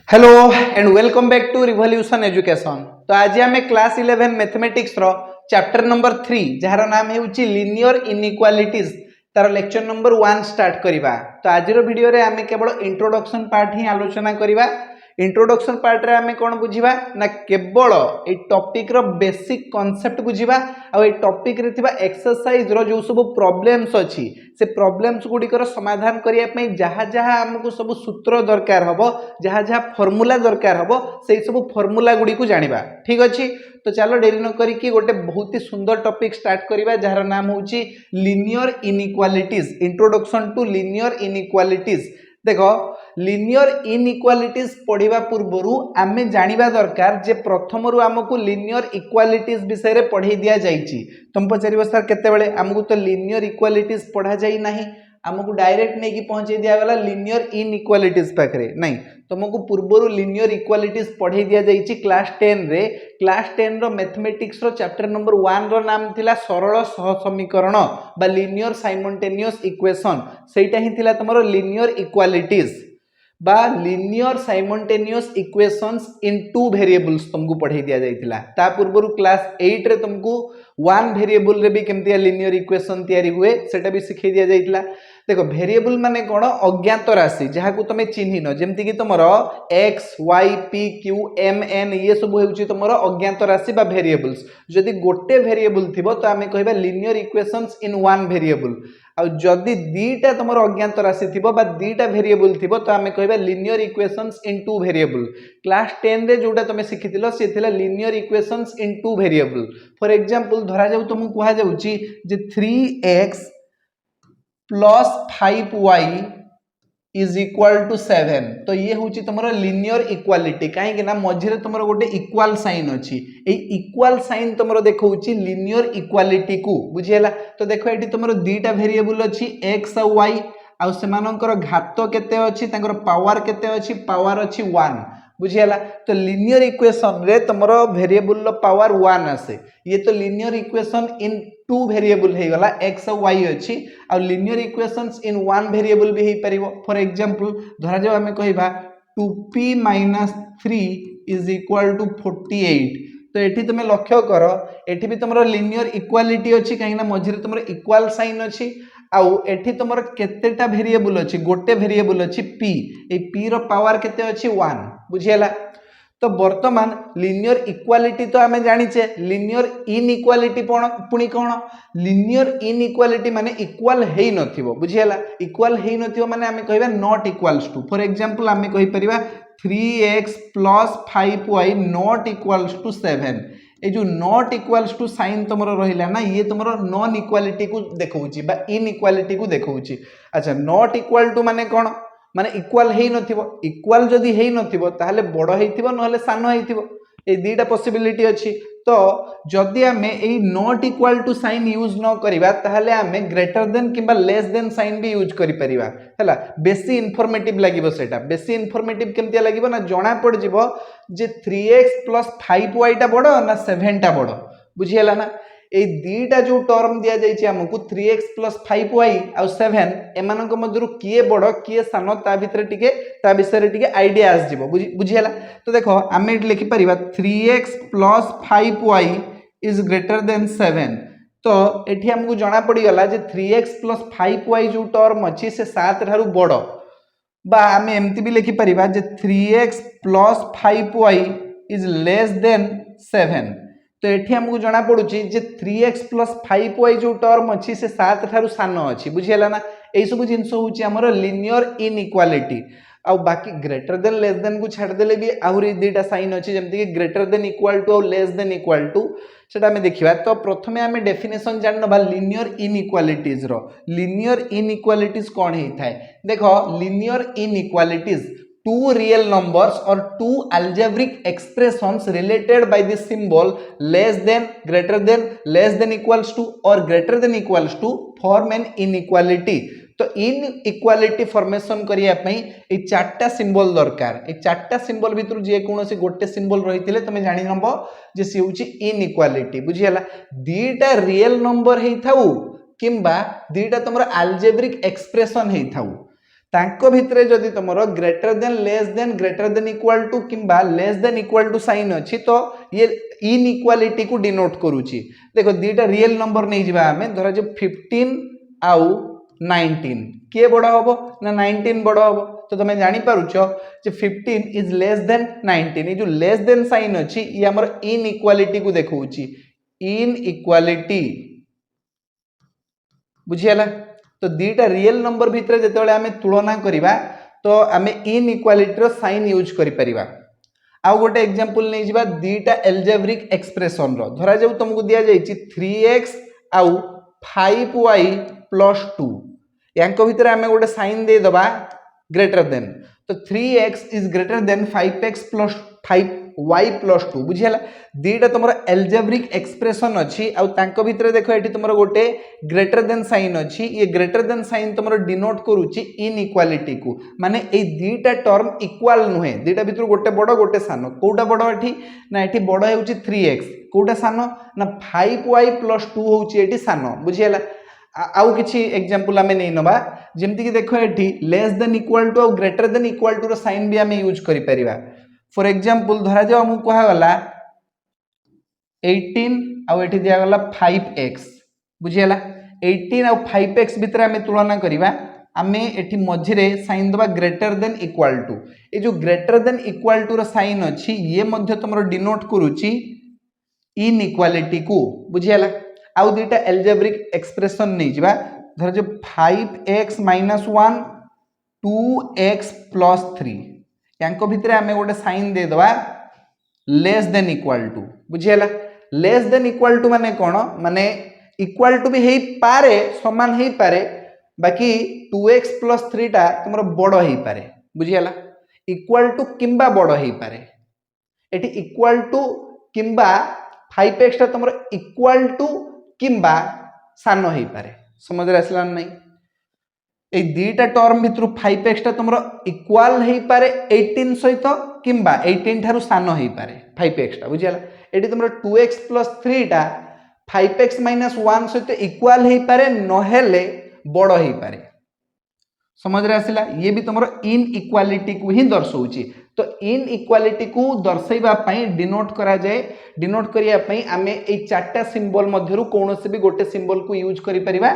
Hello and welcome back to revolution education. तो आज आम क्लास 11 मैथमेटिक्स रो चैप्टर नंबर 3 जार नाम है लिनियर इनइक्वालिटीज तार लेक्चर नंबर 1 स्टार्ट करिबा। तो आज रो वीडियो रे आम केवल इंट्रोडक्शन पार्ट ही आलोचना करिबा। इंट्रोडक्शन पार्ट रे आम कौन बुझिबा ना केवल ए टॉपिक रो बेसिक कांसेप्ट बुझिबा आ ए टॉपिक रे थिबा एक्सरसाइज रो जो सब प्रॉब्लम्स अछि से प्रॉब्लम्स गुडिकर समाधान करिया पई जहा जहा हमको सब सूत्र दरकार हबो जहा जहा फार्मूला दरकार हबो से सब फार्मूला गुडी को जानिबा। ठीक अछि, तो चलो देरी न करी कि गोटे बहुत ही सुंदर टॉपिक स्टार्ट करिबा जहार नाम होची linear inequalities. Introduction to linear inequalities. देखो लिनियर इनइक्वालिटीज पढ़िबा पूर्वरु आमे जानिबा दरकार जे प्रथम रु हमको लिनियर इक्वालिटीज विषय रे पढ़ाई दिया जाइछि। तुम पचारिबो सर केते बेले हमको तो लिनियर इक्वालिटीज पढ़ा जाई नाही, हमको डायरेक्ट नहीं कि पहुंचे दिया गला लिनियर इनइक्वालिटीज पाखरे नहीं, तुमको पूर्वरु लिनियर इक्वालिटीज पढ़ाई दिया जाइछि क्लास 10 रे। क्लास 10 रो मैथमेटिक्स रो चैप्टर नंबर 1 रो नाम थिला सरल सहसमीकरण बा लिनियर साइमल्टेनियस इक्वेशन। सेटा ही थिला तमरो लिनियर इक्वालिटीज बा linear simultaneous equations in two variables तुमको पढ़ाई दिया जाइतिला। ता पूर्वरु क्लास 8 रे तुमको वन वेरिएबल रे भी केमतिया लिनियर इक्वेशन तयारी हुए सेटा भी सिखै दिया जाइतिला। देखो वेरिएबल माने कोन अज्ञात राशि जहा को तुमे चिन्हिनो जेमति कि तुमरो x y p q m n ये सब होउची तुमरो अज्ञात राशि बा वेरिएबल्स। जदि गोटे वेरिएबल थिबो तो आमे कहबा linear equations in one variable, आ जदि दीटा तुमरो अज्ञात राशि थिबो बा दीटा वेरिएबल थिबो तो आमे कहबा linear equations in two variable. Class 10 रे जोटा तुमे सिखितिलो से थिला linear equations in two variable. For example धरा जाउ तुमु कुहा जाउची जे 3x plus 5y is equal to 7। तो ये हूँ तुम लिनियर इक्वालिटी कहीं ना मझे तुम गोटे इक्वाल साइन अच्छी इक्वाल साइन तुम देखा लिनियर इक्वालिटी को बुझीगला। तो देख ये तुम दीटा वेरिएबल अच्छी x और y आउ सेमानकर घात केते अच्छी पावर केते अच्छी पावर अच्छी 1 बुझीगला। तो लिनियर इक्वेशन रे तुमरो वेरिएबल लो पावर 1 आसे। ये तो linear equation in two variable हे गला x और y अच्छी आ linear equations in one variable भी हे परिबो। फॉर एग्जांपल धरा जाओ हमें कहिबा 2p - 3 इज इक्वल टू 48। तो एठी तुम लक्ष्य कर एठी भी तुमरो लिनियर इक्वालिटी अच्छी कहीं ना मझे तुमरो इक्वल साइन अच्छी आउ एठी तुमरो केतेटा वेरिएबल अच्छी गोटे वेरिएबल अच्छी p ए p रो पावर केते अच्छी 1 बुझियला। तो वर्तमान लिनियर इक्वालिटी तो आमे जानिचे लिनियर इनइक्वालिटी पुणी कौन लिनियर इनइक्वालिटी माने इक्वल हेई नथिबो बुझियला। इक्वल हेई नथिबो माने आमे कहबा not equals to. For example आमे कहि परिबा 3x + 5y not equals to 7। ए जो नॉट इक्वल्स टू साइन तुमरो रहिला ना ये तुमरो नॉन इक्वालिटी को देखौची बा इनइक्वालिटी को देखौची। अच्छा नॉट इक्वल टू माने कोन माने इक्वल हेई नथिबो। इक्वल जदि हेई नथिबो ताहले बड़ हेइथिबो नहले सानो हेइथिबो ए दीटा पॉसिबिलिटी अछि। तो जदि आमे ए not equal to sign use न करिबा ताहले आमे ग्रेटर देन किबा लेस देन साइन भी यूज करि परिबा हैला। बेसी इन्फॉर्मेटिव लागिबो सेटा बेसी इन्फॉर्मेटिव केमतिया लागिबो ना जणा पड़ जिवो जे 3x + 5y टा बड़ ना 7 टा बड़ बुझियला ना। ए दीटा जो टर्म दिया जाइछि हमकु 3x + 5y आ 7 एमानक मधुरु किए बड़ किए सानो ता भितरे टिके ता विषय टिके आईडिया आस जिवो बुझियला। तो देखो आमे लिखि परिबा 3x + 5y is greater then 7। तो एठी हमकु जणा पड़ी गला जे 3x + 5y जो टर्म अछि से 7 थारु बड़ बा आमे एमति भी लिखि परिबा जे 3x + 5y is less then 7। तो एठी हमको जना पड़ुची जे 3x + 5y जो टर्म अछि से 7 थारु सानो अछि बुझियला ना। एई सब जिंस होची हमरो लिनियर इनइक्वालिटी आ बाकी ग्रेटर देन लेस देन को छाड़ देले भी आहुरी दीटा साइन अछि जेमति कि ग्रेटर देन इक्वल टू और लेस देन इक्वल टू सेटा हमें देखिबा। तो प्रथमे हमें डेफिनेशन जानबा लिनियर इनइक्वालिटीज रो। लिनियर इनइक्वालिटीज कोन हे थाए देखो linear inequalities two real numbers or two algebraic expressions related by the symbol less than, greater than, less than equals to or greater than equals to form an inequality। तो inequality formation करिया पई ए चारटा symbol दरकार। ए चारटा symbol भितर जे कोनोसी गोटे symbol रहितिले तमे जानि नबो जे सी होची इनइक्वालिटी बुझियला। दीटा रियल नंबर हेइ थाउ किंबा दीटा तमरो अलजेब्रिक एक्सप्रेशन हेइ थाउ तांको भितरे जदि तुमरो ग्रेटर देन इक्वल टू किंबा less than equal to sign अछि तो ये इनइक्वालिटी को डिनोट करूची। देखो दीटा रियल नंबर नहीं जिबा हमें धरा जो 15 आउ 19 के बड़ हबो ना 19 बड़ हबो। तो तुम जानि पारुछो जे 15 इज लेस देन 19 ये जो लेस देन साइन अछि ये हमर इनइक्वालिटी को देखौची। इनइक्वालिटी बुझियला। तो दीटा रियल नंबर भितर जेतेबेले आमे तुलना करिबा तो आमे इनइक्वालिटी रो साइन यूज करि परिबा। आउ गोटे एग्जांपल नै जिबा दीटा एल्जेब्रिक एक्सप्रेशन रो धरा जाऊ तुमको दिया जाईची 3x आउ 5y + 2 यांको भितर आमे गोटे साइन दे दबा ग्रेटर देन। तो 3x is greater than 5x + 5y + 2 बुझियला। दीटा तुमरो एल्जेब्रिक एक्सप्रेशन अछि आउ तांको भितर देखो एठी तुमरो गोटे ग्रेटर देन साइन अछि। ये ग्रेटर देन साइन तुमरो डिनोट करूची इनइक्वालिटी को माने ए दीटा टर्म इक्वल नुहे। दीटा भितर गोटे बड़ गोटे सानो कोउटा बड़ एठी ना एठी बड़ हेउची 3x कोउटा सानो ना 5y + 2 होउची एठी सानो बुझियला। आउ किछि एग्जांपल हमें नै नबा जेमति कि देखो एठी लेस देन इक्वल टू और ग्रेटर देन इक्वल टू रो साइन भी हमें यूज करि परिबा। फॉर एग्जांपल धरा जाओ हमु कहा गला 18 आउ एठी दिया गला 5x बुझियला। 18 आउ 5x भितर हमें तुलना करिबा आमे एठी मझिरे साइन दबा ग्रेटर देन इक्वल टू। ए जो ग्रेटर देन इक्वल टू रो साइन अछि ये मध्य तमरो डिनोट करूची इनइक्वालिटी को बुझियला। आउ दीटा एल्जेब्रिक एक्सप्रेशन नहीं जिबा धर जो 5x - 1 2x + 3 यांको भितरे हमें गोटे साइन दे दवा लेस देन इक्वल टू बुझियला। लेस देन इक्वल टू माने कोन माने इक्वल टू भी हेई पारे समान हेई पारे बाकी 2x + 3 टा तुमरो बड़ हेई पारे बुझियला। इक्वल टू किंबा बड़ हेई पारे एटी इक्वल टू किंबा 5x टा तुमरो इक्वल टू किंबा सानो हेई पारे समझ रे आसला नहीं। ए दीटा टर्म भितरु 5x टा तुमरो इक्वल हेई पारे 18 सहित किंबा 18 थारु सानो हेई पारे 5x टा बुझियला। एटी तुमरो 2x + 3 टा 5x - 1 सहित इक्वल हेई पारे नहेले बड़ हेई पारे समझ रे आसला। ये भी तुमरो इनइक्वालिटी को ही दर्शाउची। तो इनइक्वालिटी को दर्शाइबा पई डिनोट करा जाए। डिनोट करिया पई आमे ए चारटा सिंबल मध्यरु कोनोसे भी गोटे सिंबल को यूज करि परिबा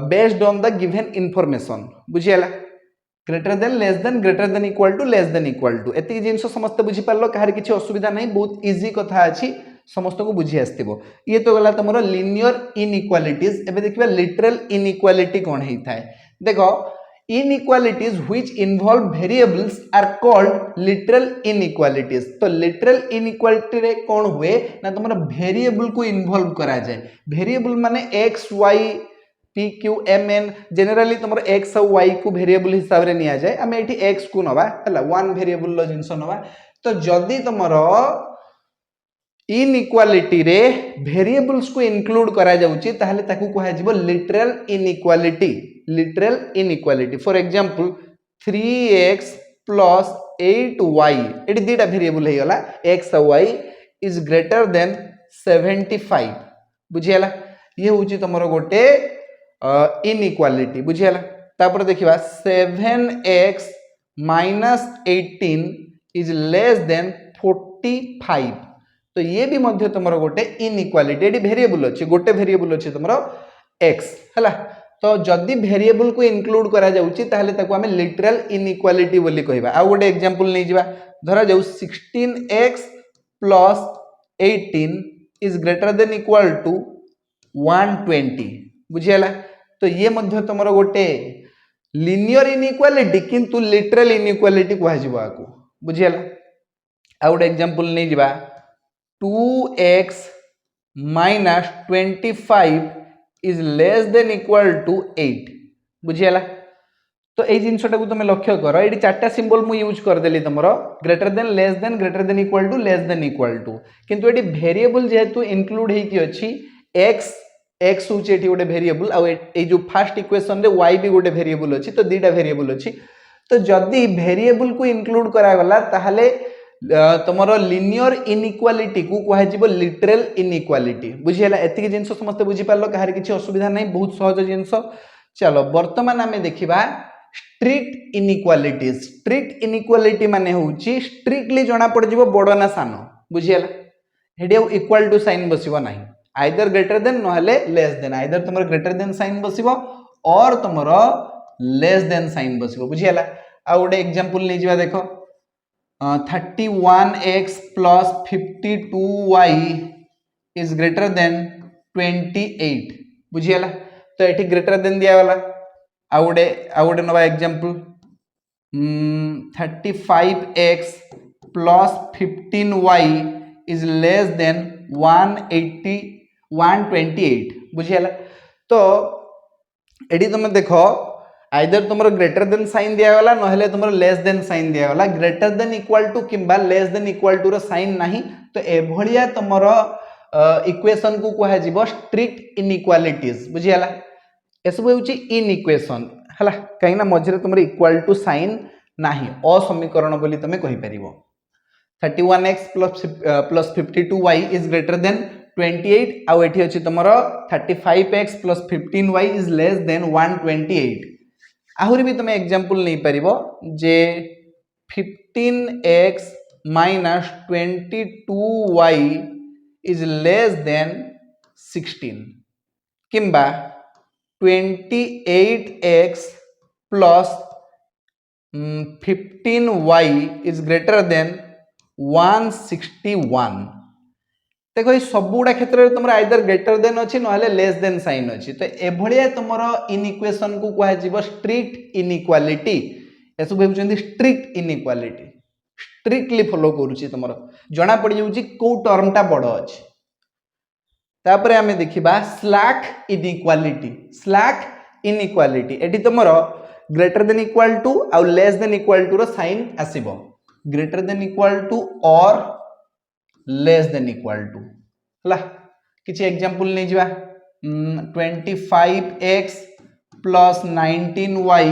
based on the given information बुझियला। Greater than less than greater than equal to less than equal to एति जिंस समस्त बुझी पारलो कहार किछि असुविधा नहीं बहुत इजी कथा अछि समस्त को बुझी आस्तिबो। ये तो गला तमरो लिनियर इनइक्वालिटीज। एबे देखिबा लिटरल इनइक्वालिटी कोन हेई थाए। देखो inequalities which involve variables are called literal inequalities। तो literal inequality रे कौन हुए ना तुम्हारा वेरिएबल को इन्वॉल्व करा जाए। वेरिएबल माने x y p q m n generally तुम्हारा x और y को वेरिएबल हिसाब रे निया जाए। आमे एठी x को नबा हला वन वेरिएबल लो जिंस नबा। तो जदी तुम्हारा इनइक्वालिटी रे वेरिएबल्स को इंक्लूड करा जाउची ताहले ताकू कहा जिवो literal inequality. Literal inequality for example 3x + 8y एटी दीटा वेरिएबल हे गला x और y इज ग्रेटर देन 75 बुझियला। ये होची तमरो गोटे इनइक्वालिटी बुझियला। तापर देखिबा 7x - 18 इज लेस देन 45 तो ये भी मध्य तुमरो गोटे इनइक्वालिटी। एटी वेरिएबल अछि गोटे वेरिएबल अछि तुमरो x हला। तो जदि वेरिएबल को इंक्लूड करा जाउची ताहले ताको हमें लिटरल इनइक्वालिटी बोली कहबा। आ गोटे एग्जांपल नै जिबा धरा जाउ 16x + 18 is greater than equal to 120 बुझियला। तो ये मध्य तुमरो गोटे लिनियर इनइक्वालिटी किंतु लिटरल इनइक्वालिटी कहै जिबा आको बुझियला। आ गोटे एग्जांपल नै जिबा 2x - 25 is less than equal to 8 बुझियला। तो ए जिंसटा को तुम लक्ष्य कर एटी चारटा सिंबल मु यूज कर देली तुमरो greater than less than greater than equal to less than equal to किंतु एटी वेरिएबल जेहेतु इंक्लूड हे कि अछि x x होची एटी गोटे वेरिएबल आ ए जो फर्स्ट इक्वेशन रे y भी गोटे वेरिएबल अछि। तो दीटा वेरिएबल अछि। तो जदी वेरिएबल को इंक्लूड करा गला ताहले तुमरो लिनियर इनइक्वालिटी को कहा जिवो लिटरल इनइक्वालिटी बुझियला। एतिक जिंस समस्त बुझी पारलो कहार किछि असुविधा नहीं बहुत सहज जिंस। चलो वर्तमान आमे देखिबा स्ट्रिक्ट इनइक्वालिटीज स्ट्रिक्ट इनइक्वालिटी माने होउची स्ट्रिक्टली जणा पड़ जिवो बड़ ना सानो बुझियला हेडी इक्वल टू साइन बसिबो नाही आइदर ग्रेटर देन नहले लेस देन आइदर तुमर ग्रेटर देन साइन बसिबो और तुमर लेस देन साइन बसिबो बुझियला आ गोटे एग्जांपल नै जिवा देखो 31x plus 52y is greater than 28 बुझियला तो एठी ग्रेटर देन दिया वाला आ गोटे नवा example 35x plus 15y is less than 128 बुझियला तो एडी तुम देखो आइदर तुमरो ग्रेटर देन साइन दिया वाला नहले तुमरो लेस देन साइन दिया वाला ग्रेटर देन इक्वल टू किंबा लेस देन इक्वल टू रो साइन नाही तो एभलिया तुमरो इक्वेशन को कहा जिवो स्ट्रिक्ट इनइक्वालिटीज बुझियला एसबु होची इनइक्वेशन हला काइना मझरे तुमरो इक्वल टू साइन नाही असमीकरण बोली तुमे कहि परिबो 31x plus 52y is greater than 28 आउ एठी अछि तुमरो 35x plus 15y is less than 128 आहुरी भी तुम एग्जांपल नहीं परिबो जे 15x minus 22y is less than 16 किंबा 28x plus 15y is greater than 161 देखो ये सब गुड़ा क्षेत्र में तुम आइदर ग्रेटर देन अच्छी ना लेस देन साइन अच्छी तो एभलिया तुम इनइक्वेशन को कह स्ट्रिक्ट इनइक्वालिटी एसबू होती स्ट्रिक्ट इनइक्वालिटी स्ट्रिक्टली फॉलो करुच्ची तुम जना पड़ जाऊँगी कौ टर्मटा बड़ अच्छी तापर आम देखा स्लैक इनइक्वालिटी एटी तुम ग्रेटर देन इक्वल टू आउ लेस देन इक्वल टू रो साइन आसीबो ग्रेटर देन इक्वल टू और लेस देन इक्वल टू हला किछि एग्जांपल नै जिवा 25x plus 19y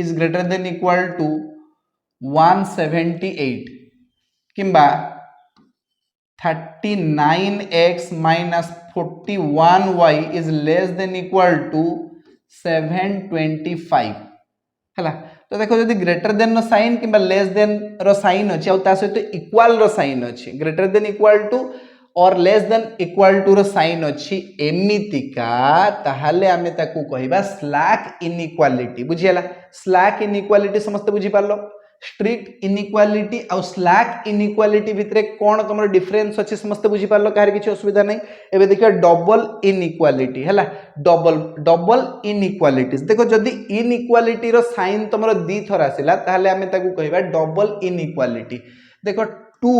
is greater than equal to 178 किंबा 39x minus 41y is less than equal to 725 हला तो देखो जदि ग्रेटर देन रो साइन किंबा लेस देन रो साइन अछि और ता सहित इक्वल रो साइन अछि ग्रेटर देन इक्वल टू और लेस देन इक्वल टू रो साइन अछि एमितिका ताहाले आमे ताकू कहिबा स्लैक इनइक्वालिटी बुझियला स्लैक इनइक्वालिटी समस्त बुझि पारलो स्ट्रिक्ट इनइक्वालिटी और स्लैक इनइक्वालिटी भितरे कोन तमरो डिफरेंस अछि समस्त बुझि पारलो कार किछि असुविधा नै एबे देखियो डबल इनइक्वालिटी हला डबल इनइक्वालिटीज देखो जदि इनइक्वालिटी रो साइन तमरो दी थर आसिला ताहाले आमे ताकू कहिबा डबल इनइक्वालिटी देखो 2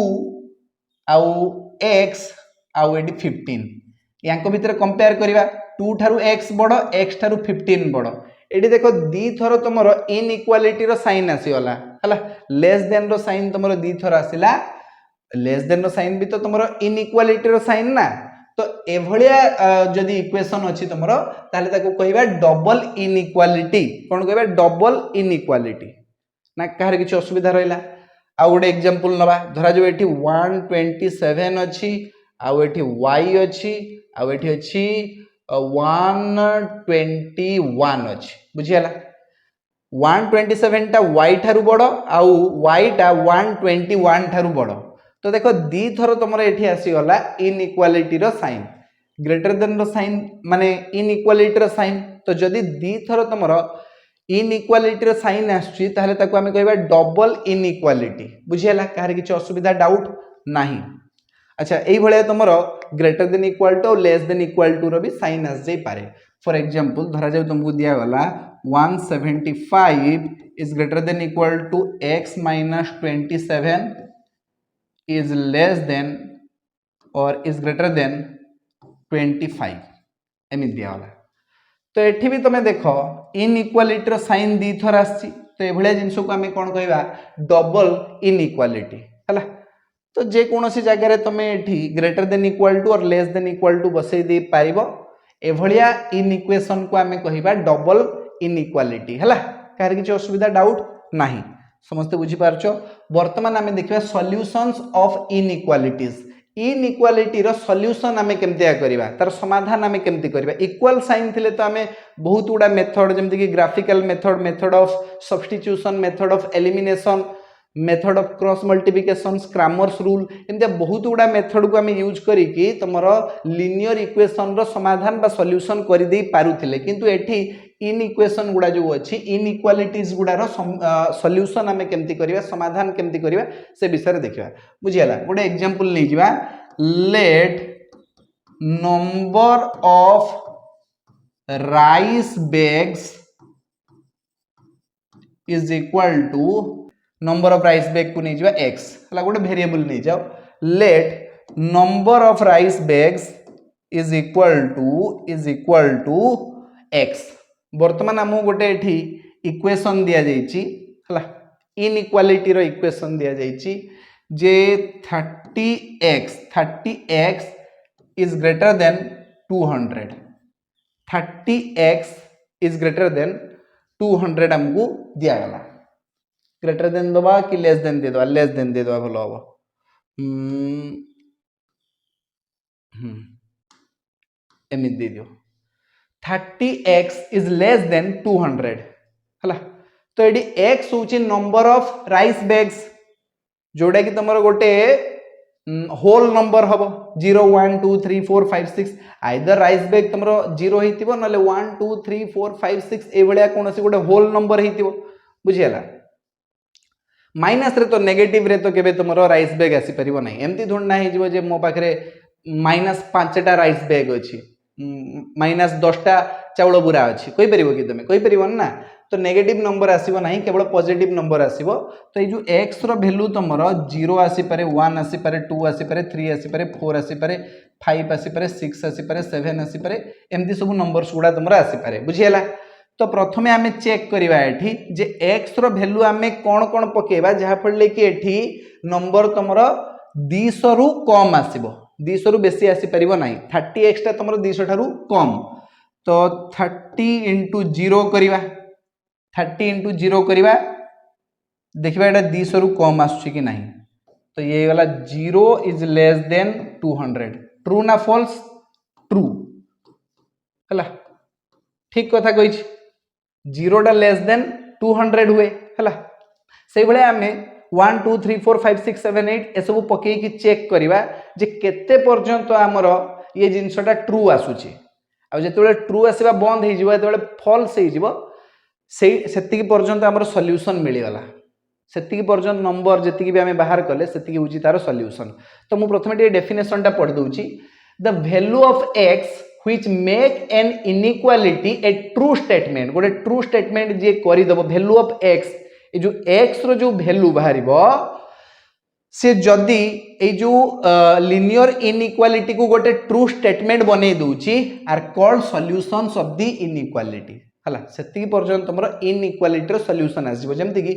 आउ x आउ एडी 15 यांको भितरे कंपेयर करिवा 2 थारु x बडो x थारु 15 बडो एडी देखो दी थर तमरो इनइक्वालिटी रो साइन आसीगला हला लेस देन रो साइन तमरो दी थर आसिला लेस देन रो साइन भी तो तमरो इनइक्वालिटी रो साइन ना तो एभलिया जदि इक्वेशन अछि तमरो ताले ताको कहिबा डबल इनइक्वालिटी कोन कहिबा डबल इनइक्वालिटी ना कहर किछ असुविधा रहइला आ गोटे एग्जांपल नबा धरा जो एठी 127 अछि आ एठी y अछि आ एठी अछि 121 अछि बुझियला 127 टा y थारु बडो आउ y टा 121 थारु बडो तो देखो दी थरो तमरो एठी आसी गला inequality rho sine greater than रो साइन माने इनइक्वालिटी रो साइन तो जदी दी थरो तमरो इनइक्वालिटी रो साइन आछी ताहले ताको हमें कहबा डबल इनइक्वालिटी बुझियला कहर किछ असुविधा डाउट नाही अच्छा एई भले तमरो greater than equal to less than equal to रो भी साइन आस जाई पारे फॉर एग्जांपल धरा जाऊ तुमको दिया गला 175 is greater than equal to x minus 27 is less than or is greater than 25 एमि दिया गला तो एठी भी तुम देखो इनइक्वालिटी रो साइन दी थर आसी तो ए भले जिंस को हमें कोन कहबा डबल इनइक्वालिटी हला तो जे कोनोसी जगह रे तुम एठी ग्रेटर देन इक्वल टू और लेस देन इक्वल टू बसई दे पारिबो ए भलिया इनइक्वेशन को हमें कहबा डबल इनइक्वालिटी हला कार किछ असुविधा डाउट नाही समस्त बुझी पारछो वर्तमान हमें देखिबा सॉल्यूशंस ऑफ इनइक्वालिटीज इनइक्वालिटी रो सॉल्यूशन आमे केमतिया करबा तार समाधान आमे केमति करबा इक्वल साइन थिले तो आमे बहुत गुडा मेथड जेमति कि graphical method method of substitution method of elimination method of cross multiplication Cramer's rule एमतिया बहुत गुडा मेथड को आमे यूज करी कि तमरो लीनियर इक्वेशन रो समाधान बा सॉल्यूशन करि देई पारुथिले किंतु एठी इन इक्वेशन गुडा जो अछि इनइक्वालिटीज गुडार सॉल्यूशन आमे केमति करबा समाधान केमति करबा से विषय देखिबा बुझियला गोटे एग्जांपल नै जिबा let number of rice bags is equal to number of rice bag को नहीं जावा x हला गोटे वेरिएबल नहीं जाओ let number of rice bags is equal to x वर्तमान हम गोटे एठी इक्वेशन दिया जाईची हला इनइक्वालिटी रो इक्वेशन दिया जाईची जे 30x is greater then 200 30x is greater then 200 हमको दिया गला ग्रेटर देन दबा कि लेस देन दे दबा लेस देन दे दबा भलो हबो एमित दे दियो 30x इज लेस देन 200 हला तो एडी x होची नंबर ऑफ राइस बैग्स जोडा कि तमरो गोटे होल नंबर हबो 0 1 2 3 4 5 6 आइदर राइस बैग तमरो 0 हेतिबो नले 1 2 3 4 5 6 ए बळिया कोनोसी गोटे होल नंबर हेतिबो बुझियला माइनस रे तो नेगेटिव रे तो केबे तुमरो राइस बैग आसी परिबो नै एमती धुंडा हे जिवो जे मो पाखरे -5 टा राइस बैग अछि -10 टा चाउल बुरा अछि कोइ परिबो कि तमे कोइ परिबो ना तो नेगेटिव नंबर आसीबो नै केवल पॉजिटिव नंबर आसीबो तो ए जो x रो वैल्यू तुमरो 0 आसी पारे 1 आसी पारे 2 आसी पारे 3 आसी पारे 4 आसी पारे 5 आसी पारे 6 आसी पारे 7 आसी पारे एमती सब नंबर्स गुडा तुमरो आसी पारे बुझियला तो प्रथमे आमे चेक करिवा एठी जे x रो वैल्यू आमे कोन कोन पकेबा जहा पड़ले कि एठी नंबर तमरो 200 रु कम आसीबो 200 रु बेसी आसी परिबो नै 30x ता तमरो 200 थारु कम तो 30 * 0 करिवा 30 * 0 करिवा देखिबा एटा 200 रु कम आसुची कि नहीं तो ये वाला 0 इज लेस देन 200 ट्रू ना फॉल्स ट्रू हला ठीक कथा कहि 0 टा लेस देन 200 हुए हला से बळे आमे 1 2 3 4 5 6 7 8 ए सब पके कि चेक करिवा जे केते पर्यंत हमरो ये जिंसटा ट्रू आसुची आ जेतेबेले ट्रू आसीबा बंद हे जिवो जेतेबेले फॉल्स हे जिवो सेतिकी पर्यंत हमरो सॉल्यूशन मिली गला सेतिकी पर्यंत नंबर जेतिकी भी हमें बाहर कले सेतिकी होची तार सॉल्यूशन तो मु प्रथमे टे डेफिनेशन टा पढ दोची the value of x which make an inequality a true statement गोटे ट्रू स्टेटमेंट जे करि दबो वैल्यू ऑफ x ए जो x रो जो वैल्यू बाहरिबो से जदी ए जो लिनियर इनइक्वालिटी को गोटे ट्रू स्टेटमेंट बनै दोची are called solutions of the inequality हला सेति पर्यंत तमरो इनइक्वालिटी रो सॉल्यूशन आसीबो जेमति कि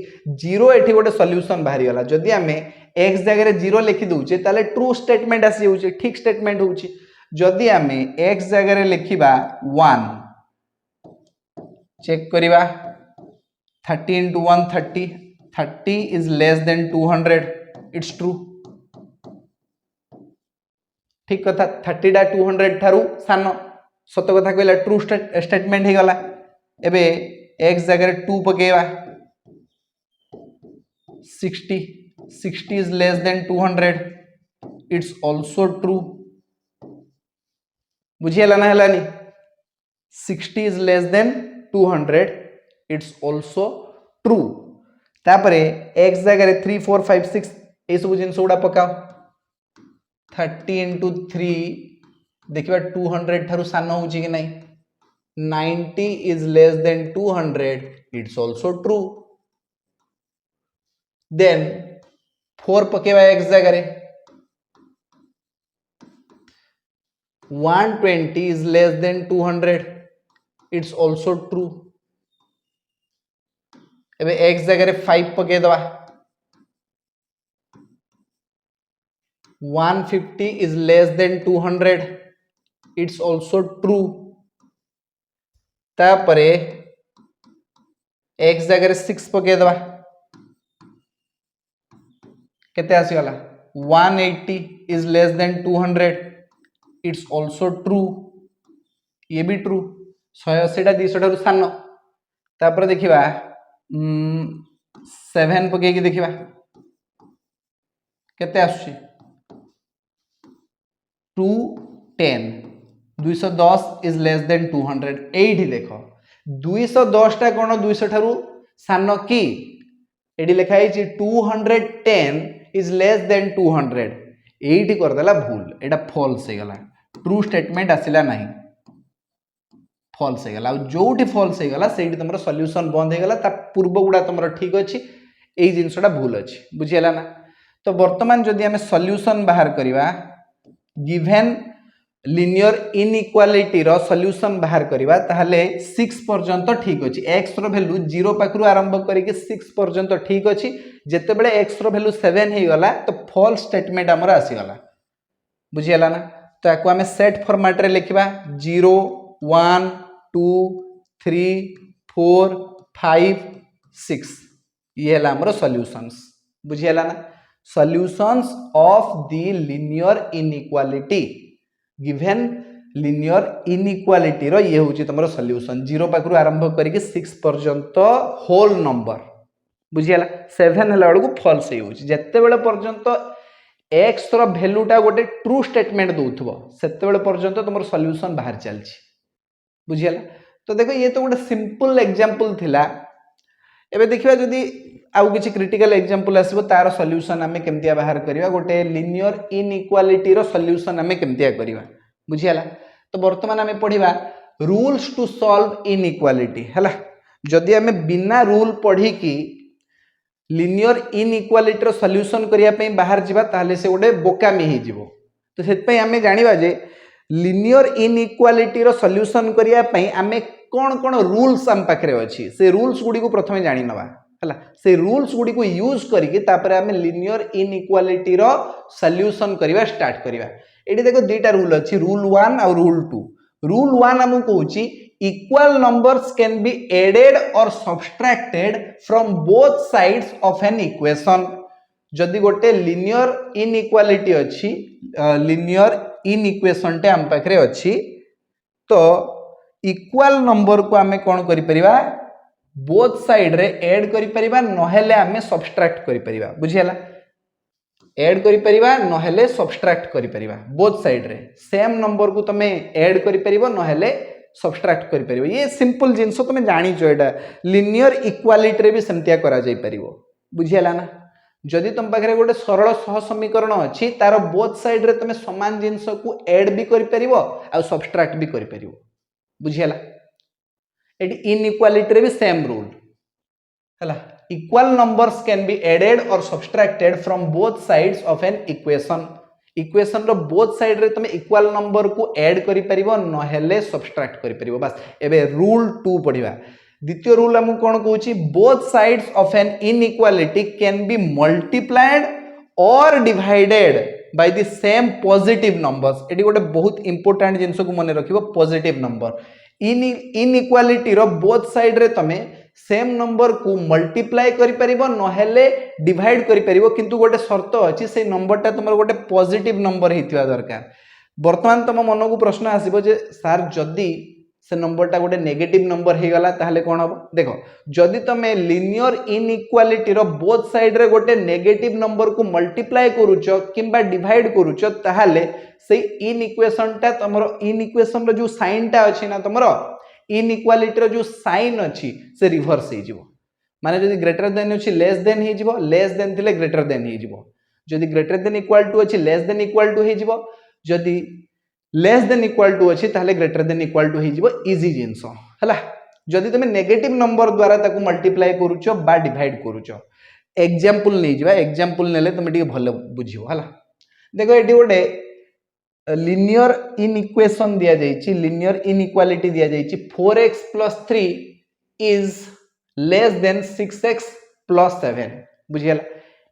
0 एठी गोटे सॉल्यूशन बाहरी गला जदी हमें x जगह रे 0 लिखि दोचे ताले ट्रू स्टेटमेंट आसी होची ठीक स्टेटमेंट होची जदी हमें x जगह रे लिखिबा 1 चेक करिबा 30 * 1 30 30 is less than 200 it's true ठीक कथा 30 डा 200 थारु सानो सत कथा कहला ट्रू स्टेटमेंट हे गला एबे x जगह रे 2 पकेवा 60 is less than 200 it's also true बुझियला ना हलानी 60 is less than 200 it's also true तापरे x जगह रे 3 4 5 6 ए सब जिंस उडा पकाओ 30 * 3 देखिबा 200 थारु सानो होची कि नै 90 is less than 200 it's also true then 4 पकेवा x जगह रे 120 is less than 200 it's also true एबे x जगह रे 5 पके दवा 150 is less than 200 it's also true तापरे x जगह रे 6 पके दवा केते आसी गला 180 is less than 200, it's also true, ये भी ट्रू। 180 टा 200 ठाରୁ ସାନ। तापर देखिबा 7 पकेकी देखिबा केते आसुची 210, 210 इज लेस देन 200। एठी देखो 210 टा कोन 200 ठारू सानो की, एठी लिखा है 210 इज लेस देन 200, एठी कर देला भूल, एटा फॉल्स हे गला, ट्रू स्टेटमेंट आसिला नाही, फॉल्स हे गला। जोठी फॉल्स हे गला सेठी तमरो सॉल्यूशन बंद हे गला, ता पूर्व गुडा तमरो ठीक अछि, एई जिंसटा भूल अछि, बुझियला ना। तो वर्तमान जदि हमें सॉल्यूशन बाहर करिवा, गिवन लिनियर इनइक्वालिटी रो सॉल्यूशन बाहर करिवा, ताहले 6 पर्यंत ठीक अछि। x रो वैल्यू 0 पाखरु आरंभ करिके 6 पर्यंत ठीक अछि। जेते बेले x रो वैल्यू 7 हे गला तो फॉल्स स्टेटमेंट हमर आसी गला, बुझियला ना। तो याको हमें सेट फॉर्मेट रे लिखिबा 0 1 2 3 4 5 6, ये हला हमर सॉल्यूशंस, बुझियला ना। Solutions of the linear inequality, given linear inequality रो ये होची तमरो सॉल्यूशन। 0 पाखरु आरंभ करिके 6 पर्यंत होल नंबर, बुझियला। 7 हला बडकू फॉल्स हे होची। जत्ते बेले पर्यंत x रो वैल्यूटा गोटे ट्रू स्टेटमेंट दोथबो सेते बेले पर्यंत तमरो सॉल्यूशन बाहर चलची, बुझियला। तो देखो ये तो गोटे सिंपल एग्जांपल थिला। एबे देखिबा जदी आउ किछि क्रिटिकल एग्जांपल आसीबो तार सॉल्यूशन हमें केमतिया बाहर करिवा, गोटे लिनियर इनइक्वालिटी रो सॉल्यूशन हमें केमतिया करिवा, बुझियला। तो वर्तमान हमें पढिबा रूल्स टू सॉल्व इनइक्वालिटी हला। जदी हमें बिना रूल पढी की लिनियर इनइक्वालिटी रो सॉल्यूशन करिया पई बाहर जिबा, ताहले से गोटे बोकामी हे जिवो। तो सेत पई हमें जानिबा जे लिनियर इनइक्वालिटी रो सॉल्यूशन करिया पई हमें कोन कोन रूल्स हम पाखरे अछि, से रूल्स गुडी को प्रथमे जानि नबा हला। से रूल्स गुडी को यूज करिके तापर हमें लिनियर इनइक्वालिटी रो सॉल्यूशन करिवा स्टार्ट करिवा। एठी देखो दुईटा रूल अछि, रूल 1 और रूल 2। रूल 1 हम कहूची equal numbers can be added or subtracted from both sides of an equation. जदि गोटे लिनियर इनइक्वालिटी अछि, लिनियर इनइक्वेशन टे हम पाखरे अछि, तो इक्वल नंबर को हमें कोन करि परिबा, बोथ साइड रे ऐड करि परिबा, नहेले हमें सब्सट्रैक्ट करि परिबा, बुझियला। ऐड करि परिबा नहेले सब्सट्रैक्ट करि परिबा, बोथ साइड रे सेम नंबर को तमे ऐड करि परिबो नहेले सब्सट्रैक्ट करि परिबो। ये सिंपल जिंस तमे जानि छ, एटा लिनियर इक्वालिटी रे भी सेमतिया करा जाई परिबो, बुझियला ना। जदि तुम पाखरे गोटे सरल सह समीकरण अछि, तार बोथ साइड रे तमे समान जिंस को ऐड भी करि परिबो आ सब्सट्रैक्ट भी करि परिबो, बुझियला। एटी इनइक्वालिटी रे भी सेम रूल हला। Equal numbers can be added or subtracted from both sides of an equation. Equation रो बोथ साइड रे तमे इक्वल नंबर को ऐड करि परिबो नहेले सब्सट्रैक्ट करि परिबो, बस। एबे रूल 2 पढिबा। द्वितीय रूल हम कोन कहूची, both sides of an inequality can be multiplied or divided by the same positive numbers. एटी गोटे बहुत इंपोर्टेंट जिंस को मने रखिबो, पॉजिटिव नंबर। इनइक्वालिटी रो बोथ साइड रे तमे सेम नंबर को मल्टीप्लाई करि परिबो नहेले डिवाइड करि परिबो, किंतु गोटे शर्त अछि, से नंबरटा तमर गोटे पॉजिटिव नंबर हेतिवा दरकार। वर्तमान तम मन को प्रश्न आसीबो जे सर जदी से नंबरटा गोटे नेगेटिव नंबर हे गला ताहले कोन हबो। देखो जदी तमे लिनियर इनइक्वालिटी रो बोथ साइड रे गोटे नेगेटिव नंबर को मल्टीप्लाई करूचो किंबा डिवाइड करूचो, ताहले से इनइक्वेशन टा तमरो इनइक्वेशन रो जो साइन टा अछि ना, तमरो इनइक्वालिटी रो जो साइन अछि से रिवर्स हे जिवो। माने जदी ग्रेटर देन अछि लेस देन हे जिवो, लेस देन थिले ग्रेटर देन हे जिवो। जदी ग्रेटर देन इक्वल टू अछि लेस देन इक्वल टू हे जिवो, जदी लेस देन इक्वल टू अछि ताहले ग्रेटर देन इक्वल टू हे जिवो। इजी जिंस हला। जदी तमे नेगेटिव नंबर द्वारा ताकू मल्टीप्लाई करूचो बा डिवाइड करूचो, एग्जांपल नै जिवा। एग्जांपल नेले तमे टिके भलो बुझियो हला। देखो एटी गोटे लिनियर इनइक्वेशन दिया जाइछि, लिनियर इनइक्वालिटी दिया जाइछि 4x + 3 is less than 6x + 7, बुझियला।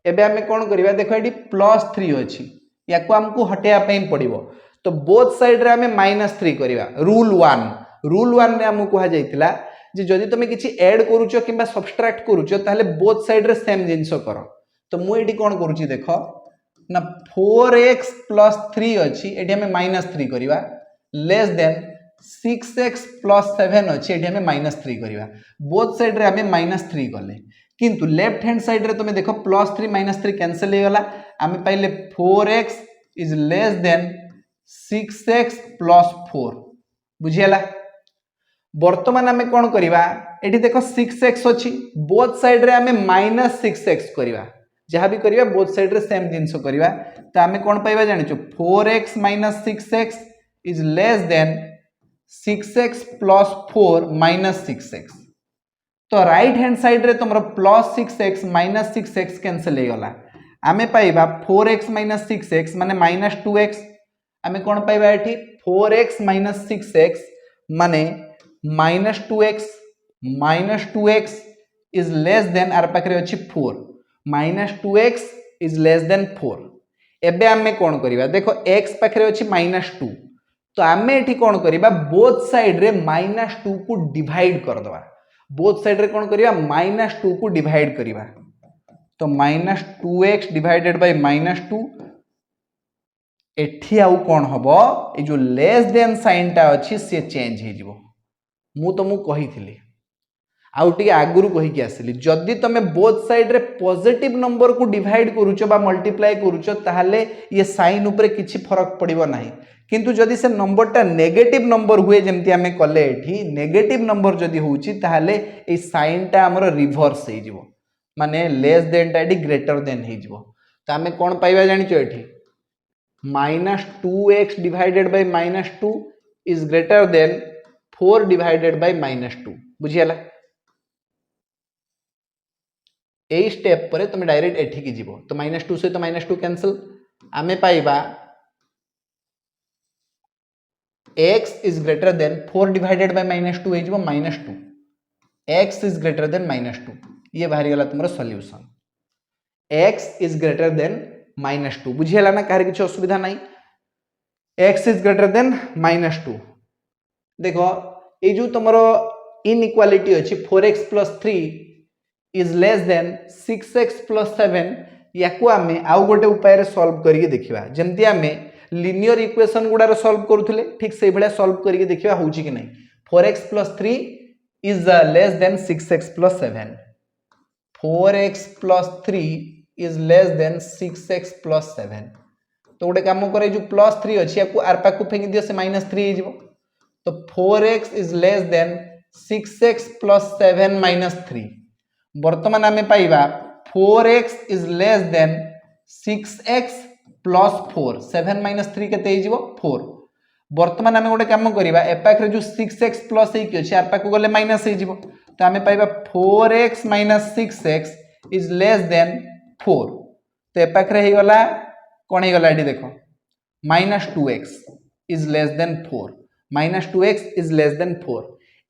एबे हमें कोन करिवा, देखो एटी +3 अछि, याको हमको हटेया पई पड़िबो। तो बोथ साइड रे हमें -3 करिवा। रूल 1 रे हमको कहा जाइतिला जे जदी तमे किछि ऐड करूचो किबा सब्सट्रैक्ट करूचो, ताहले बोथ साइड रे सेम जिंस करो। तो मु एटी कोन करूची, देखो ना 4x प्लस 3 अच्छी एटी हमें -3 करवा लेस देन 6x प्लस 7 अच्छी एटी हमें -3 करवा बोथ साइड रे हमें -3 कले किंतु लेफ्ट हैंड साइड रे तुम देखो +3 -3 कैंसिल हो गला आमे पाइले 4x is less than 6x plus 4 बुझियला वर्तमान आमे कोन करबा एठी देखो 6x अछि बोथ साइड रे आमे -6x करबा जहाँ भी करिया बोथ साइड रे सेम जिनसो करिया तो आमे कोन पाइबा जानिचो 4x - 6x is less than 6x plus 4 - 6x तो राइट हैंड साइड रे तुमरो प्लस 6x - 6x कैंसिल हो गला आमे पाइबा 4x - 6x माने -2x आमे कोन पाइबा एठी 4x - 6x माने -2x is less then are पाखरे अछि 4 -2x इज लेस देन 4 एबे आमे कोन करिबा देखो x पाखरे अछि -2 तो आमे एठी कोन करिबा बोथ साइड रे -2 को डिवाइड कर दवा बोथ साइड रे कोन करिबा -2 को डिवाइड करिबा तो -2x डिवाइडेड बाय -2 एठी आउ कोन हबो ए जो लेस देन साइन टा अछि से चेंज हे जिवो मु तो मु कहिथिली आउ टिके आगुरु कहि के आसिली जदी तमे बोथ साइड रे पॉजिटिव नंबर को डिवाइड करूचो बा मल्टीप्लाई करूचो ताहाले ये साइन ऊपर किछि फरक पड़िबो नाही किंतु जदी से नंबर टा नेगेटिव नंबर हुए जेमति हमें कले एठी नेगेटिव नंबर जदी होउची ताहाले ए साइन टा हमरो रिवर्स हे जिवो माने लेस देन टा एठी ग्रेटर देन हे जिवो तो हमें कोन पाइबा जानिचो एठी -2x divided by -2 is greater than 4 divided by -2 बुझियला ए स्टेप पर तुम डायरेक्ट एठी की जीवो तो -2 से तो -2 कैंसिल आमे पाइबा x is greater than 4 divided by -2 हे जीवो -2 x इज ग्रेटर देन -2 ये बाहरी गला तुमरो solution x is greater than -2 बुझियला ना कार किछ असुविधा नाही x इज ग्रेटर देन -2 देखो ए जो तुमरो इनइक्वालिटी अछि 4x + 3 is less than 6x + 7 याकू आमे आउ गोटे उपाय रे सॉल्व करिके देखिबा जेमति आमे लीनियर इक्वेशन गुडा सॉल्व करूथले ठीक से भले सॉल्व करिके देखिबा होउची कि नै 4x + 3 is less than 6x + 7 4x + 3 is less than 6x + 7 तो गोटे काम करे जो +3 अछि याकू आर पाकू फेंगी दियो से -3 हे जिवो तो 4x is less than 6x + 7 - 3 वर्तमान आमे पाइबा 4x is less than 6x plus 4 7 - 3 केते हे जिवो 4 वर्तमान आमे गोटे काम करिबा ए पाखरे जो 6x प्लस हे कि अछि आर पाखु गले माइनस हे जिवो तो आमे पाइबा 4x - 6x is less then 4 तो ए पाखरे हे गला कोन हे गला एठी देखो -2x is less then 4 -2x is less then 4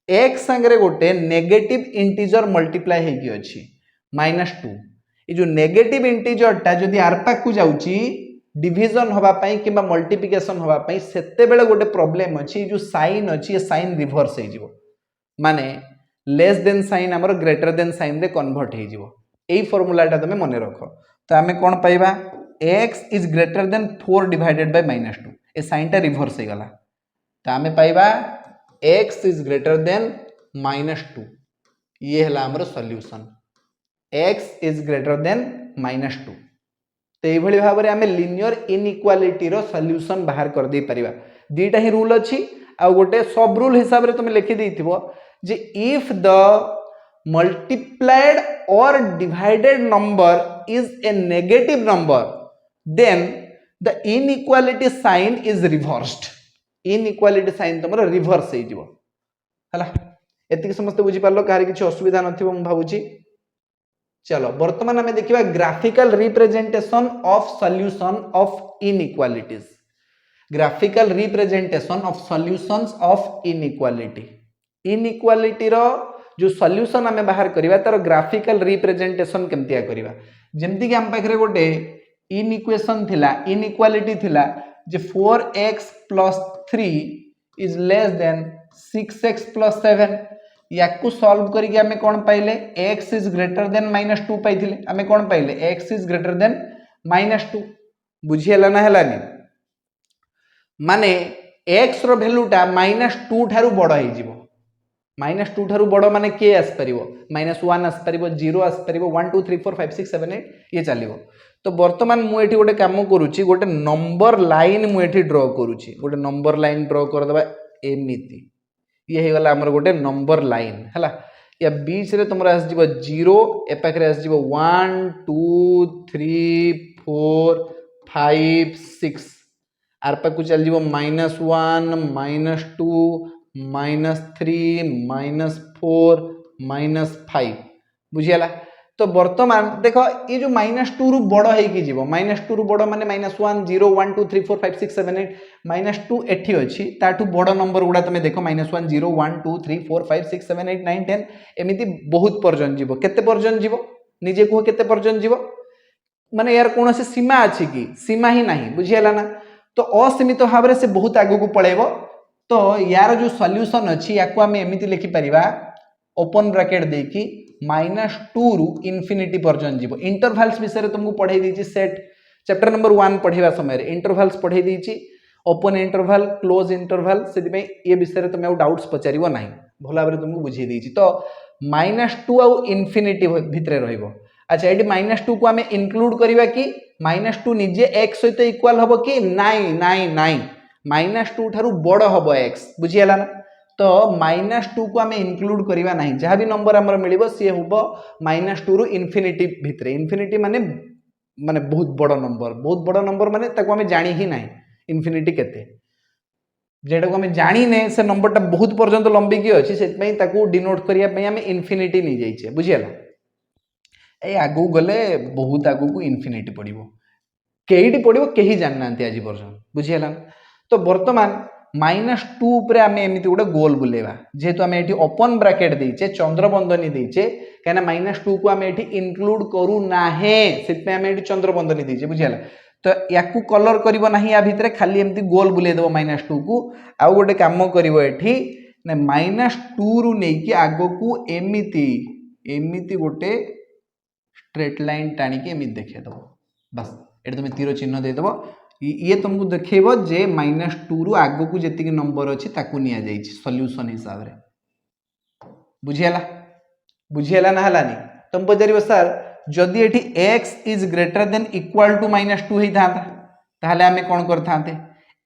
एक संगरे गोटे नेगेटिव इंटीजर मल्टीप्लाई हे कि अछि -2 ए जो नेगेटिव इंटीजर टा जदी आर पाक को जाउची डिवीजन होबा पई किबा मल्टीप्लिकेशन होबा पई सेते बेले गोटे प्रॉब्लम अछि जो साइन अछि ए साइन रिवर्स हे जिवो माने लेस देन साइन हमर ग्रेटर देन साइन रे कन्वर्ट हे जिवो एई फार्मूला टा तमे मने रखो तो हमें कोन पाइबा x is greater than 4 divided by -2 ए साइन टा रिवर्स हे गला तो हमें पाइबा x इज ग्रेटर देन -2 ये हला हमर solution x is greater than -2 तो ये भली भाबरे हमें लीनियर इनइक्वालिटी रो सॉल्यूशन बाहर कर दे परिबा दीटा ही रूल अछि आ गोटे सब रूल हिसाब रे तुम लिखि देथिबो जे if the multiplied or divided number is a negative number then the inequality sign is reversed inequality sign तुमरो रिवर्स हे जिवो हला एतिक समस्त बुझी पारलो कारी किछ असुविधा नथिबो म भाबुची चलो वर्तमान हमें देखिबा graphical representation of solution of inequalities graphical representation of solutions of inequality inequality रो जो सॉल्यूशन हमें बाहर करिबा तार ग्राफिकल रिप्रेजेंटेशन केमतिया करिबा जेमति कि हम पाखरे गोटे इनइक्वेशन थिला इनइक्वालिटी थिला जे 4x + 3 is less than 6x + 7 याकू सॉल्व करिके हमें कोन पाइले x इज ग्रेटर देन -2 पाइथिले हमें कोन पाइले x इज ग्रेटर देन -2 बुझीला ना हेलानी माने x रो वैल्यूटा -2 ठारू बड़ हो जीवो -2 ठारू बड़ माने के आस परिबो -1 आस परिबो 0 आस परिबो 1 2 3 4 5 6 7 8 ये चलिबो। तो वर्तमान मु एठी गोटे काम करूची गोटे नंबर लाइन मु एठी ड्रॉ करूची गोटे नंबर लाइन ड्रॉ कर दबा एमिति ये हे गला हमर गोटे नंबर लाइन हला या बीच रे तुमरा आस जीवो 0 ए पाखरे आस जीवो 1 2 3 4 5 6 आर पाखु चल जीवो -1 -2 -3 -4 -5 बुझियाला। तो वर्तमान देख ये जो -2 रु बड़ होगी जीव -2 रु बड़ माने -1 0 1 2 3 4 5 6 7 8 -2 एठी अछि ताठू बड़ नंबर गुडा तुम देख -1 0 1 2 3 4 5 6 7 8 9 10 एमिति बहुत पर्यंत जीव केते पर्यंत जीव निजे कह केते पर्यंत जीव माने यार कौन से सीमा अछि कि सीमा ही नहीं बुझियाला ना। तो असीमित भाव में से बहुत आगु को पळेबो। तो यार जो सॉल्यूशन अछि याको हम एमिति लिखि परिबा ओपन ब्रैकेट देकी -2 रु इन्फिनिटी पर्यंत जीव इंटरवल्स विषय तुमको पढ़ाई देछि सेट चैप्टर नंबर 1 पढ़िबा समय इंटरवल्स पढ़ाई देछि ओपन इंटरवल क्लोज इंटरवल से ये विषय तुम डाउट्स पचारिबो नाही भल भाव तुमको बुझी देछि। तो -2 आउ इन्फिनिटी भितरे रहिबो। अच्छा ये -2 को आम इनक्लूड करवा कि -2 निजे x सहित इक्वाल हम कि नाई नाई नाई -2 ठारू बड़ हम x बुझीगला ना। तो -2 को आम इनक्लूड करवा ना जहाँ भी नंबर आमर मिल सी हम -2 रु इन्फिनिटी भितरे इन्फिनिटी माने माने बहुत बड़ नंबर माने ताको आम जानी ही ना इन्फिनिटी केते जेटा को आम जानी से नंबरटा बहुत पर्यंत लंबिकी अच्छी से डिनोट करने आम इन्फिनिटी नहीं जाइए बुझीगला। ए आगू गले बहुत आगू को इन्फिनिटी पड़ो कईटी पड़ो कहीं जाना आज पर्यटन बुझीगला। तो बर्तमान -2 उपरे आम एमती गोटे गोल बुलेवा जेहेतु आम ये ओपन ब्रैकेट देचे चंद्रबंधनी देचे कहीं -2 को आम ये इनक्लूड करू ना से आम ये चंद्रबंधनी देचे बुझीगला। तो या कलर करना ना या भितर खाली एमती गोल बुलेदेव -2 को आउ गोटे कम कर -2 रु नहीं आग को एमती एमती गोटे स्ट्रेट लाइन टाणिकी एमती देखिदेव बस ये तुम तीर चिन्ह देदेव ये तुमको देखेब जे -2 रु आग को जी नंबर अच्छी सॉल्यूशन हिसाब से बुझीगला बुझीगला ना हलानी। तुम पचार सर जदि ये x is greater than equal to -2 होता ताहले आमे कौन करते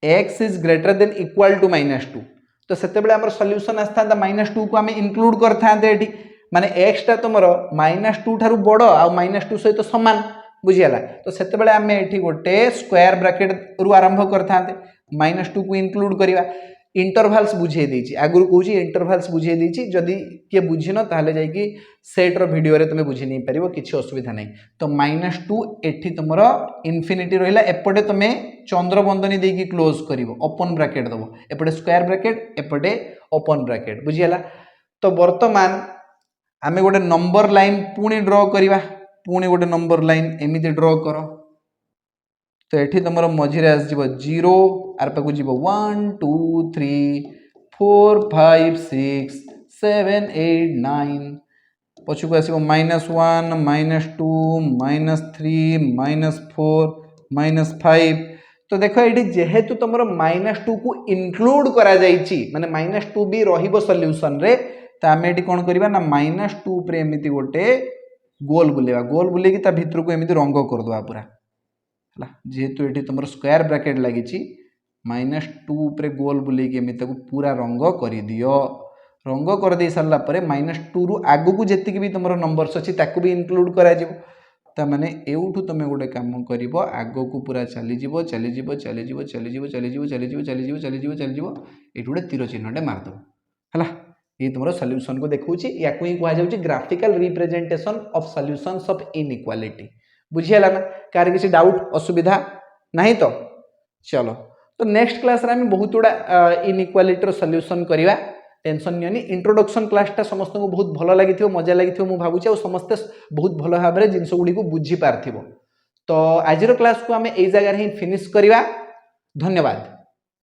x is greater than equal to -2 तो से सॉल्यूशन आसता -2 को आम इनक्लूड करते माने x टा तुम -2 ठारू बड़ आ -2 सहित सामान बुझीगला। तो से आम ये गोटे स्क्वायर ब्रैकेट रु आरंभ करते -2 को इनक्लूड करवा इंटरवल्स बुझे देछि आगु कहूँ इंटरवल्स बुझे देछि जदि किए बुझिन ताहले जाइकी सेट रो वीडियो रे तुम बुझी नहीं पारिबो किछि असुविधा नहीं। तो -2 एठी तुमर इन्फिनिटी रहिला एपटे तुमे चंद्रबंधनी देकी क्लोज करिवो ओपन ब्रैकेट दबो एपटे स्क्वायर ब्रैकेट एपटे ओपन ब्रैकेट बुझीगला। तो वर्तमान आमे गोटे नंबर लाइन पुणी ड्रॉ करवा पुणी गोटे नंबर लाइन एमिति ड्रॉ कर। तो ये तुम मझे आस 0 आर पाक 1 2 3 4 5 6 7 8 9 पछक आस -1 -2 -3 -4 -5। तो देख ये जेहेतु तुम -2 को इनक्लूड करा माने -2 भी रहिबो सॉल्यूशन रे तो आम ये कौन करवा ना -2 पर एमती गोटे गोल बुलेवा गोल बुलेकी ता भितर को एमती रंग करदे पूरा जेहेतु ये तुम स्क्वायर ब्रैकेट लगी -2 पर गोल बुलेकी एमती पूरा रंग कर दियो रंग कर दे सारा -2 रु आग को जी भी तुम नंबर्स अच्छी भी इनक्लूड करा ताने एवठू तुम गोटे कम कर आग को पूरा चलीज चलीज चलीज चलीज चलीज चलीज चलीज चलीज चलीज ये गोटे तीर चिन्हटे मारदेव है ये तुम सॉल्यूशन को देखा या कहुँ graphical representation of solutions of inequality बुझीगला ना। कार किसी डाउट असुविधा नहीं तो चलो तो नेक्स्ट क्लास रे हम बहुत गुड़ा इनइक्वालिटी सॉल्यूशन करवा टेंशन नियनि। इंट्रोडक्शन क्लासटा समस्त को बहुत भल लगी मजा लगी मुझे भावुँ और समस्ते बहुत भल भाव में जिनस गुड़ी को बुझी पार्थिव। तो आज क्लास को आम यही जगह ही फिनिश करवा। धन्यवाद।